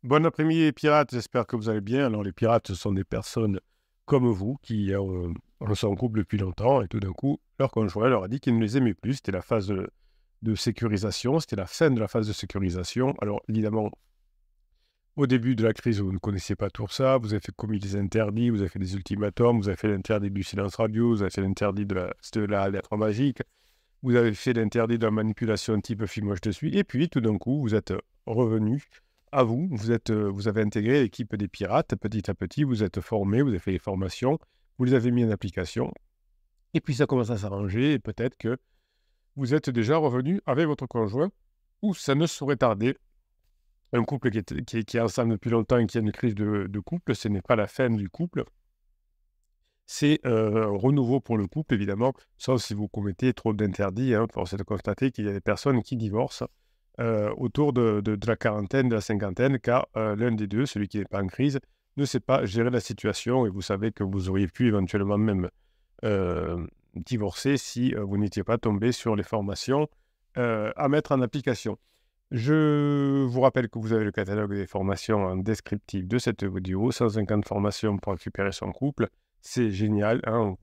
Bon après-midi les pirates, j'espère que vous allez bien. Alors les pirates, ce sont des personnes comme vous qui sont en couple depuis longtemps et tout d'un coup, leur conjoint leur a dit qu'il ne les aimait plus. C'était la phase de sécurisation, c'était la fin de la phase de sécurisation. Alors évidemment, au début de la crise, vous ne connaissiez pas tout ça, vous avez fait commis des interdits, vous avez fait des ultimatums, vous avez fait l'interdit du silence radio, vous avez fait l'interdit de la lettre magique, vous avez fait l'interdit de la manipulation type film je te suis, et puis tout d'un coup, vous êtes revenu à vous, vous avez intégré l'équipe des pirates petit à petit, vous êtes formé, vous avez fait les formations, vous les avez mis en application, et puis ça commence à s'arranger, et peut-être que vous êtes déjà revenu avec votre conjoint, ou ça ne saurait tarder. Un couple qui est ensemble depuis longtemps et qui a une crise de couple, ce n'est pas la fin du couple, c'est un renouveau pour le couple, évidemment, sauf si vous commettez trop d'interdits. Force est de constater qu'il y a des personnes qui divorcent autour de la quarantaine, de la cinquantaine, car l'un des deux, celui qui n'est pas en crise, ne sait pas gérer la situation et vous savez que vous auriez pu éventuellement même divorcer si vous n'étiez pas tombé sur les formations à mettre en application. Je vous rappelle que vous avez le catalogue des formations en descriptif de cette vidéo, 150 formations pour récupérer son couple. C'est génial, hein.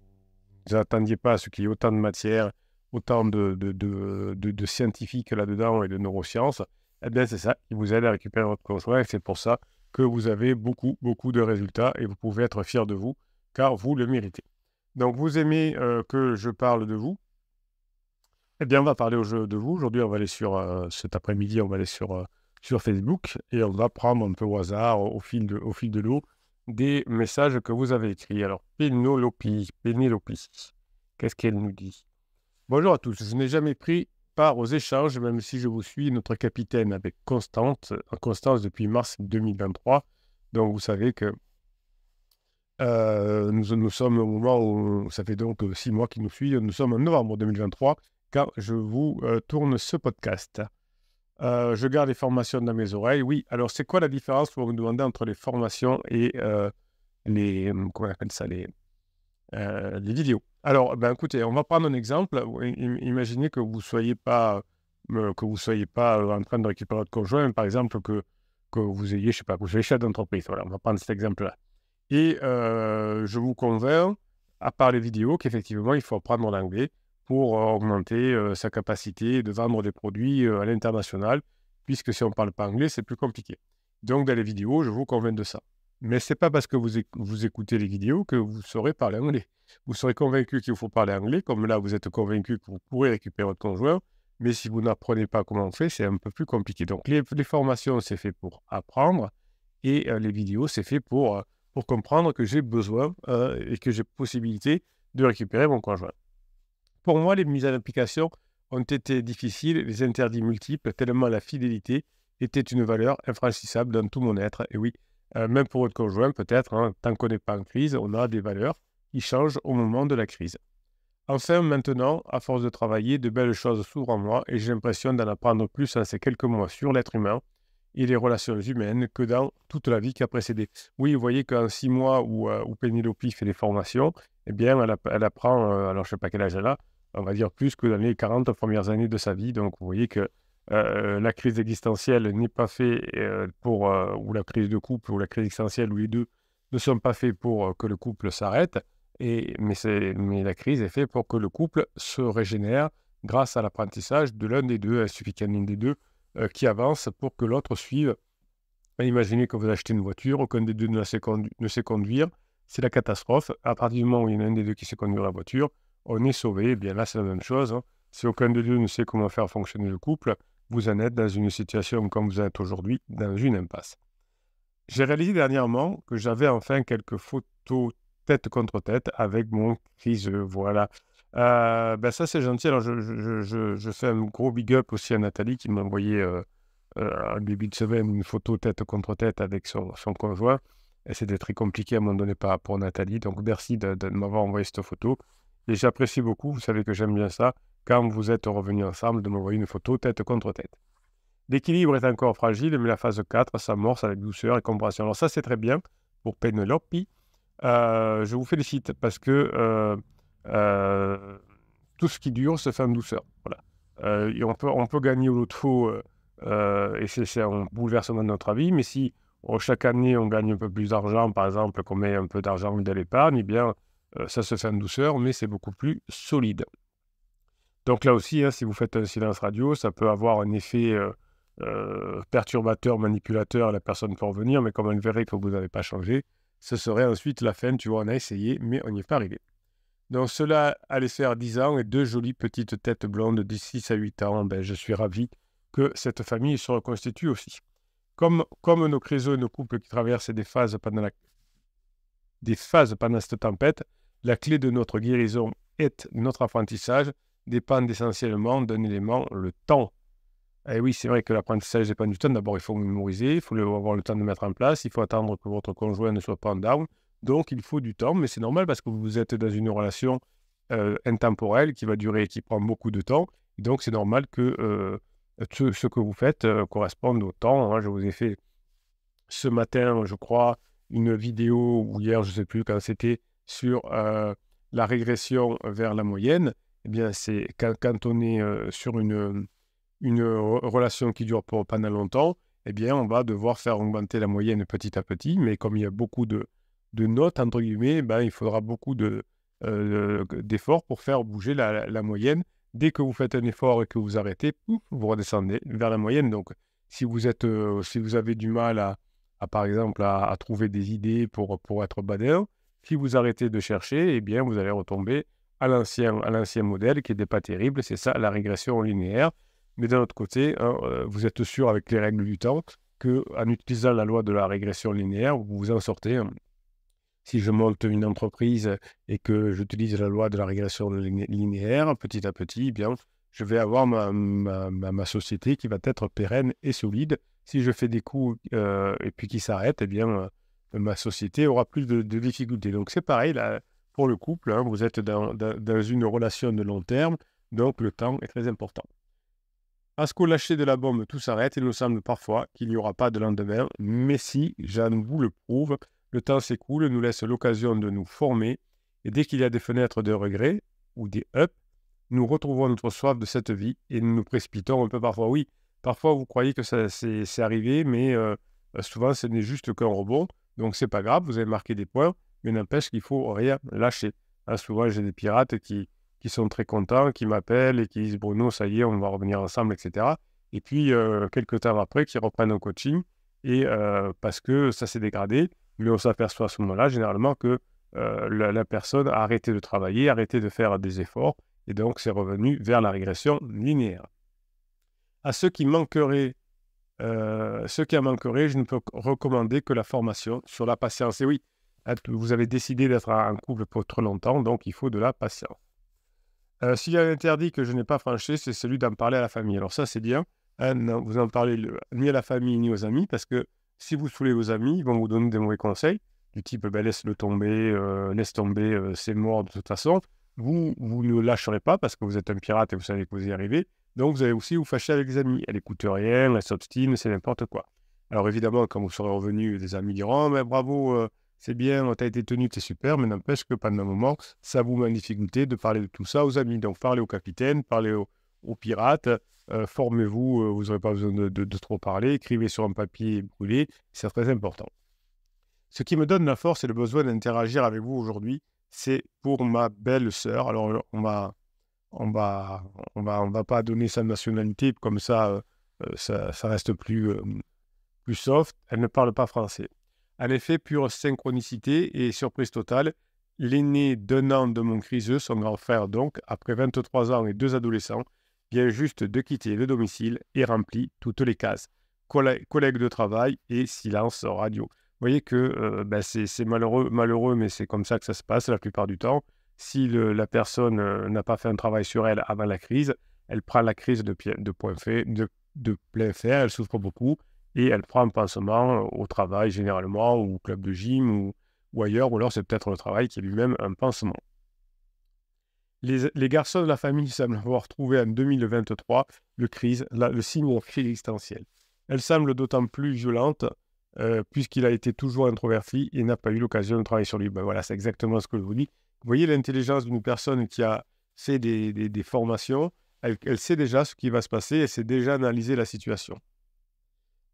Vous n'attendiez pas à ce qu'il y ait autant de matière, autant de scientifiques là-dedans et de neurosciences. Eh bien, c'est ça, il vous aide à récupérer votre conjoint et c'est pour ça que vous avez beaucoup, beaucoup de résultats et vous pouvez être fier de vous, car vous le méritez. Donc, vous aimez que je parle de vous? Eh bien, on va parler de vous. Aujourd'hui, on va aller cet après-midi, on va aller sur Facebook et on va prendre un peu au hasard, au fil de l'eau, des messages que vous avez écrits. Alors, Pénélope, qu'est-ce qu'elle nous dit? Bonjour à tous, je n'ai jamais pris part aux échanges, même si je vous suis notre capitaine avec Constance depuis mars 2023. Donc, vous savez que nous sommes au moment où ça fait donc 6 mois qu'il nous suit. Nous sommes en novembre 2023 quand je vous tourne ce podcast. Je garde les formations dans mes oreilles. Oui, alors c'est quoi la différence pour vous demander entre les formations et comment on appelle ça, les vidéos? Alors, ben, écoutez, on va prendre un exemple. Imaginez que vous soyez pas en train de récupérer votre conjoint, par exemple, que vous ayez, je sais pas, que vous soyez chef d'entreprise. Voilà, on va prendre cet exemple-là. Et je vous convainc, à part les vidéos, qu'effectivement, il faut apprendre l'anglais pour augmenter sa capacité de vendre des produits à l'international, puisque si on ne parle pas anglais, c'est plus compliqué. Donc, dans les vidéos, je vous convainc de ça. Mais ce n'est pas parce que vous écoutez les vidéos que vous saurez parler anglais. Vous serez convaincu qu'il faut parler anglais, comme là, vous êtes convaincu que vous pourrez récupérer votre conjoint, mais si vous n'apprenez pas comment on fait, c'est un peu plus compliqué. Donc, les formations, c'est fait pour apprendre, et les vidéos, c'est fait pour comprendre que j'ai besoin et que j'ai possibilité de récupérer mon conjoint. Pour moi, les mises en application ont été difficiles, les interdits multiples, tellement la fidélité était une valeur infranchissable dans tout mon être. Et oui, même pour votre conjoint, peut-être, tant qu'on n'est pas en crise, on a des valeurs qui changent au moment de la crise. Enfin, maintenant, à force de travailler, de belles choses s'ouvrent en moi et j'ai l'impression d'en apprendre plus en ces quelques mois sur l'être humain et les relations humaines que dans toute la vie qui a précédé. Oui, vous voyez qu'en 6 mois où Pénélope fait des formations, eh bien, elle apprend, alors je ne sais pas quel âge elle a, on va dire plus que dans les 40 premières années de sa vie. Donc, vous voyez que la crise existentielle n'est pas faite ou la crise de couple, ou la crise existentielle, ou les deux ne sont pas faits pour que le couple s'arrête, mais la crise est faite pour que le couple se régénère grâce à l'apprentissage de l'un des deux. Il suffit qu'il y en ait un des deux qui avance pour que l'autre suive. Imaginez que vous achetez une voiture, aucun des deux ne sait conduire, c'est la catastrophe. À partir du moment où il y en a un des deux qui sait conduire la voiture, on est sauvé. Eh bien là, c'est la même chose. Si aucun des deux ne sait comment faire fonctionner le couple, vous en êtes dans une situation comme vous êtes aujourd'hui, dans une impasse. J'ai réalisé dernièrement que j'avais enfin quelques photos tête contre tête avec mon criseux. Voilà. Ça, c'est gentil. Alors, je fais un gros big up aussi à Nathalie qui m'a envoyé en début de semaine une photo tête contre tête avec son conjoint. Et c'était très compliqué à un moment donné pour Nathalie. Donc, merci de m'avoir envoyé cette photo. Et j'apprécie beaucoup. Vous savez que j'aime bien ça. Quand vous êtes revenus ensemble, de m'envoyer une photo tête contre tête. L'équilibre est encore fragile, mais la phase 4 s'amorce avec douceur et compréhension. Alors ça, c'est très bien pour Pénélope. Je vous félicite parce que tout ce qui dure se fait en douceur. Voilà. Et on peut gagner au loto et c'est un bouleversement de notre vie, mais si chaque année, on gagne un peu plus d'argent, par exemple, qu'on met un peu d'argent dans l'épargne, eh bien, ça se fait en douceur, mais c'est beaucoup plus solide. Donc là aussi, hein, si vous faites un silence radio, ça peut avoir un effet perturbateur, manipulateur, la personne peut revenir, mais comme elle verrait que vous n'avez pas changé, ce serait ensuite la fin, tu vois, on a essayé, mais on n'y est pas arrivé. Donc cela allait faire 10 ans et 2 jolies petites têtes blondes de 6 à 8 ans. Ben, je suis ravi que cette famille se reconstitue aussi. Comme nos créneaux et nos couples qui traversent des phases pendant cette tempête, la clé de notre guérison est notre apprentissage, dépend essentiellement d'un élément, le temps. Et oui, c'est vrai que l'apprentissage dépend du temps. D'abord, il faut mémoriser, il faut avoir le temps de mettre en place, il faut attendre que votre conjoint ne soit pas en down. Donc, il faut du temps, mais c'est normal parce que vous êtes dans une relation intemporelle qui va durer, qui prend beaucoup de temps. Donc, c'est normal que ce que vous faites corresponde au temps, hein. Je vous ai fait ce matin, je crois, une vidéo, ou hier, je ne sais plus quand c'était, sur la régression vers la moyenne. Eh bien, c'est quand on est sur une relation qui dure pendant longtemps, eh bien, on va devoir faire augmenter la moyenne petit à petit. Mais comme il y a beaucoup de notes, entre guillemets, ben, il faudra beaucoup d'efforts pour faire bouger la moyenne. Dès que vous faites un effort et que vous arrêtez, pouf, vous redescendez vers la moyenne. Donc, si vous avez du mal par exemple, à trouver des idées pour être badin, si vous arrêtez de chercher, eh bien, vous allez retomber à l'ancien modèle qui n'était pas terrible. C'est ça, la régression linéaire. Mais d'un autre côté, hein, vous êtes sûr avec les règles du temps qu'en utilisant la loi de la régression linéaire, vous vous en sortez, hein. Si je monte une entreprise et que j'utilise la loi de la régression linéaire, petit à petit, eh bien, je vais avoir ma société qui va être pérenne et solide. Si je fais des coups et puis qui s'arrêtent, eh bien, ma société aura plus de difficultés. Donc, c'est pareil là, pour le couple, hein, vous êtes dans une relation de long terme, donc le temps est très important. À ce qu'au lâcher de la bombe, tout s'arrête. Il nous semble parfois qu'il n'y aura pas de lendemain, mais si, je vous le prouve, le temps s'écoule, nous laisse l'occasion de nous former, et dès qu'il y a des fenêtres de regret ou des ups, nous retrouvons notre soif de cette vie et nous nous précipitons un peu parfois. Oui, parfois vous croyez que c'est arrivé, mais souvent ce n'est juste qu'un rebond, donc c'est pas grave, vous avez marqué des points, mais n'empêche qu'il faut rien lâcher. Hein, souvent j'ai des pirates qui sont très contents, qui m'appellent et qui disent « Bruno, ça y est, on va revenir ensemble, etc. » Et puis, quelques temps après, qui reprennent un coaching et parce que ça s'est dégradé, mais on s'aperçoit à ce moment-là, généralement, que la personne a arrêté de travailler, arrêté de faire des efforts, et donc c'est revenu vers la régression linéaire. À ceux qui en manqueraient, je ne peux recommander que la formation sur la patience. Et oui, vous avez décidé d'être en couple pour trop longtemps, donc il faut de la patience. S'il y a un interdit que je n'ai pas franchi, c'est celui d'en parler à la famille. Alors ça, c'est bien. Hein, non, vous n'en parlez ni à la famille ni aux amis, parce que si vous saoulez vos amis, ils vont vous donner des mauvais conseils, du type ben, laisse tomber, c'est mort de toute façon. Vous ne lâcherez pas parce que vous êtes un pirate et vous savez que vous y arrivez. Donc vous allez aussi vous fâcher avec les amis. Elle n'écoute rien, elle s'obstine, c'est n'importe quoi. Alors évidemment, quand vous serez revenu, les amis diront « Oh, mais bravo, c'est bien, tu as été tenu, c'est super », mais n'empêche que pendant un moment, ça vous met en difficulté de parler de tout ça aux amis. Donc parlez au capitaine, parlez aux pirates, formez-vous, vous n'aurez pas besoin de trop parler, écrivez sur un papier brûlé, c'est très important. Ce qui me donne la force et le besoin d'interagir avec vous aujourd'hui, c'est pour ma belle sœur. Alors on va pas donner sa nationalité, comme ça, ça reste plus soft. Elle ne parle pas français. En effet, pure synchronicité et surprise totale, l'aîné d'1 an de mon criseux, son grand frère donc, après 23 ans et 2 adolescents, vient juste de quitter le domicile et remplit toutes les cases. Collègue de travail et silence radio. Vous voyez que c'est malheureux, mais c'est comme ça que ça se passe la plupart du temps. Si la personne n'a pas fait un travail sur elle avant la crise, elle prend la crise de plein fer, elle souffre beaucoup et elle prend un pansement au travail généralement, ou au club de gym ou ailleurs, ou alors c'est peut-être le travail qui est lui-même un pansement. Les garçons de la famille semblent avoir trouvé en 2023 le signe existentiel. Elle semble d'autant plus violente puisqu'il a été toujours introverti et n'a pas eu l'occasion de travailler sur lui. Ben voilà, c'est exactement ce que je vous dis. Vous voyez l'intelligence d'une personne qui a fait des formations, elle sait déjà ce qui va se passer, elle sait déjà analyser la situation.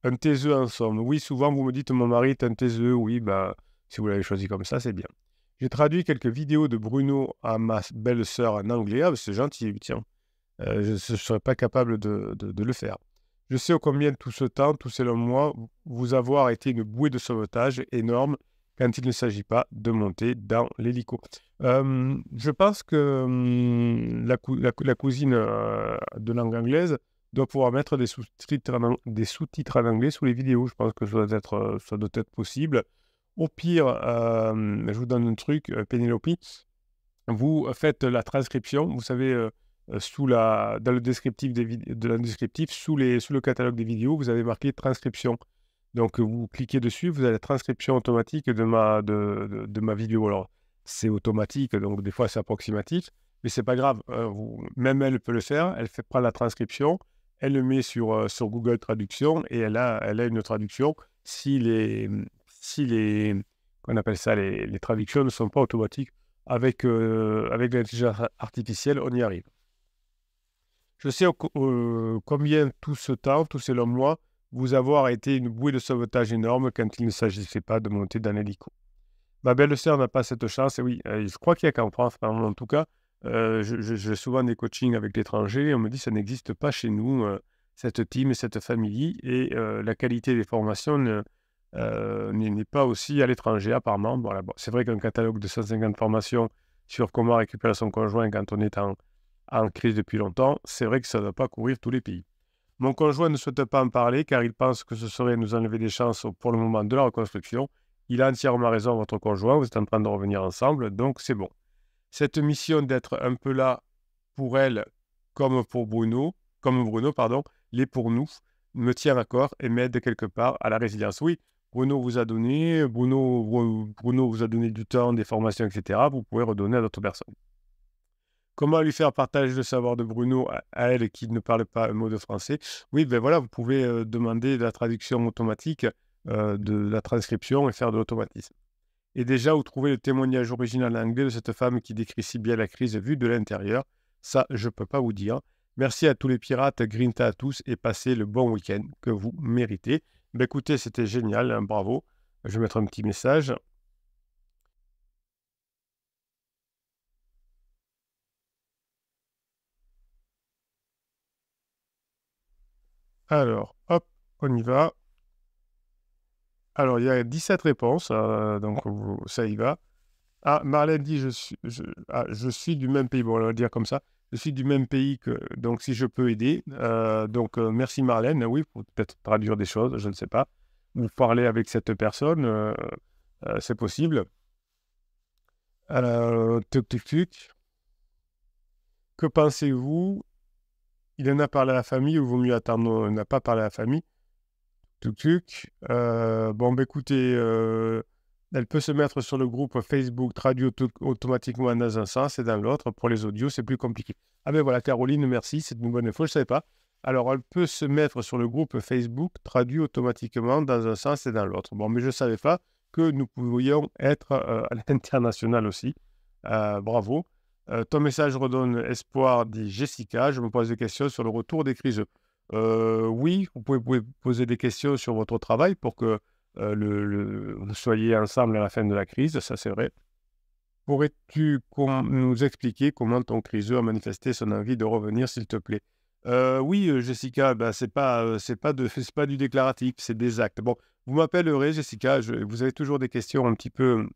Un TSE en somme. Oui, souvent vous me dites mon mari est un TSE. Oui, bah, si vous l'avez choisi comme ça, c'est bien. J'ai traduit quelques vidéos de Bruno à ma belle-sœur en anglais. Ah, c'est gentil, tiens. Je ne serais pas capable de le faire. Je sais ô combien tout ce temps, tous ces longs mois, vous avoir été une bouée de sauvetage énorme quand il ne s'agit pas de monter dans l'hélico. Je pense que la cousine de langue anglaise doit pouvoir mettre des sous-titres en anglais sous les vidéos. Je pense que ça doit être possible. Au pire, je vous donne un truc, Pénélope, vous faites la transcription, vous savez, dans le descriptif sous le catalogue des vidéos, vous avez marqué transcription. Donc, vous cliquez dessus, vous avez la transcription automatique de ma vidéo. Alors, c'est automatique, donc des fois c'est approximatif, mais c'est pas grave. Même elle peut le faire. Elle fait prendre la transcription, elle le met sur Google Traduction et elle a une traduction si les, qu'on appelle ça, les traductions ne sont pas automatiques. Avec l'intelligence artificielle, on y arrive. Je sais combien tout ce temps, tous ces longs mois, vous avoir été une bouée de sauvetage énorme quand il ne s'agissait pas de monter dans l'hélico. Ma belle-sœur n'a pas cette chance, et oui, je crois qu'il n'y a qu'en France, en tout cas, j'ai souvent des coachings avec l'étranger, et on me dit que ça n'existe pas chez nous, cette team, cette famille, et la qualité des formations n'est pas aussi à l'étranger, apparemment. Voilà, bon, c'est vrai qu'un catalogue de 150 formations sur comment récupérer son conjoint quand on est en crise depuis longtemps, c'est vrai que ça ne doit pas couvrir tous les pays. Mon conjoint ne souhaite pas en parler car il pense que ce serait nous enlever des chances pour le moment de la reconstruction. Il a entièrement raison, votre conjoint, vous êtes en train de revenir ensemble, donc c'est bon. Cette mission d'être un peu là pour elle, comme Bruno, l'est pour nous, me tient à corps et m'aide quelque part à la résilience. Oui, Bruno vous a donné du temps, des formations, etc. Vous pouvez redonner à d'autres personnes. Comment lui faire partager le savoir de Bruno à elle qui ne parle pas un mot de français? Oui, ben voilà, vous pouvez demander la traduction automatique de la transcription et faire de l'automatisme. Et déjà, vous trouvez le témoignage original en anglais de cette femme qui décrit si bien la crise vue de l'intérieur. Ça, je ne peux pas vous dire. Merci à tous les pirates, grinta à tous et passez le bon week-end que vous méritez. Ben écoutez, c'était génial, hein, bravo. Je vais mettre un petit message. Alors, hop, on y va. Alors, il y a 17 réponses, donc ça y va. Ah, Marlène dit, je suis du même pays. Bon, on va le dire comme ça. Je suis du même pays que, donc si je peux aider. Donc, merci Marlène. Oui, faut peut-être traduire des choses, je ne sais pas. Ou parler avec cette personne, c'est possible. Tuc, tuc, tuc. Que pensez-vous? Il en a parlé à la famille ou vaut mieux attendre? Il n'a pas parlé à la famille. Tuc, tuc. Bon, bah, écoutez, elle peut se mettre sur le groupe Facebook traduit automatiquement dans un sens et dans l'autre. Pour les audios, c'est plus compliqué. Ah ben voilà, Caroline, merci, c'est une bonne info, je ne savais pas. Alors, elle peut se mettre sur le groupe Facebook traduit automatiquement dans un sens et dans l'autre. Bon, mais je ne savais pas que nous pouvions être à l'international aussi. Bravo. Ton message redonne espoir, dit Jessica. Je me pose des questions sur le retour des crises. Oui, vous pouvez poser des questions sur votre travail pour que vous soyez ensemble à la fin de la crise, ça c'est vrai. Pourrais-tu nous expliquer comment ton criseux a manifesté son envie de revenir, s'il te plaît? Oui, Jessica, bah, c'est pas c'est pas du déclaratif, c'est des actes. Bon, vous m'appellerez, Jessica, vous avez toujours des questions un petit peu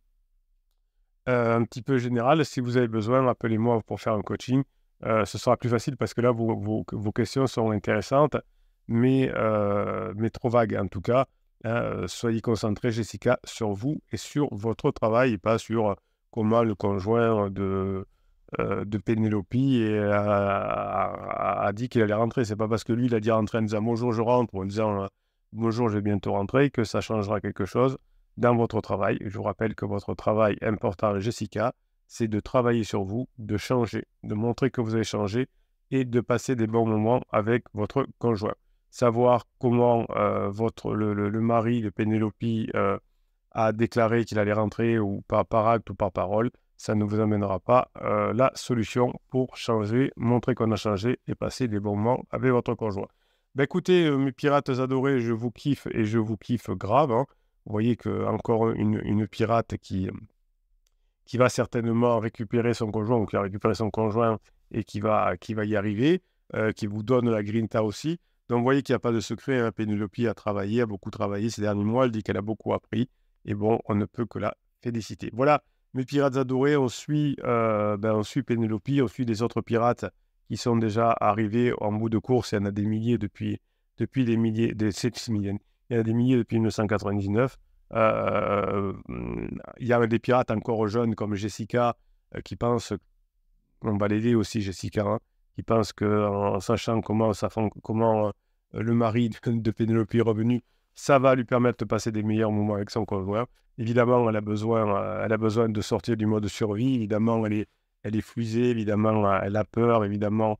générales. Si vous avez besoin, appelez-moi pour faire un coaching. Ce sera plus facile parce que là, vos questions sont intéressantes, mais trop vagues en tout cas. Soyez concentrés, Jessica, sur vous et sur votre travail et pas sur comment le conjoint de Pénélope a dit qu'il allait rentrer. C'est pas parce que lui, il a dit rentrer en disant bonjour, je rentre, ou en disant bonjour, je vais bientôt rentrer, que ça changera quelque chose dans votre travail. Je vous rappelle que votre travail important, Jessica, c'est de travailler sur vous, de changer, de montrer que vous avez changé et de passer des bons moments avec votre conjoint. Savoir comment le mari de Pénélope a déclaré qu'il allait rentrer ou par acte ou par parole, ça ne vous amènera pas la solution pour changer, montrer qu'on a changé et passer des bons moments avec votre conjoint. Bah, écoutez, mes pirates adorés, je vous kiffe et je vous kiffe grave, hein. Vous voyez que encore une pirate qui va certainement récupérer son conjoint ou qui a récupéré son conjoint et qui va y arriver, qui vous donne la grinta aussi. Donc, vous voyez qu'il n'y a pas de secret, hein. Pénélope a travaillé, a beaucoup travaillé ces derniers mois. Elle dit qu'elle a beaucoup appris. Et bon, on ne peut que la féliciter. Voilà, mes pirates adorés, on suit Pénélope, on suit des autres pirates qui sont déjà arrivés en bout de course. Il y en a des milliers depuis des milliers, des 6 millions. Il y en a des milliers depuis 1999. Il y a des pirates encore jeunes comme Jessica qui pensent, on va l'aider aussi Jessica, hein, qui pense qu'en sachant comment le mari de Pénélope est revenu, ça va lui permettre de passer des meilleurs moments avec son conjoint. Évidemment, elle a besoin de sortir du mode survie. Évidemment, elle est flusée. Évidemment, elle a peur. Évidemment,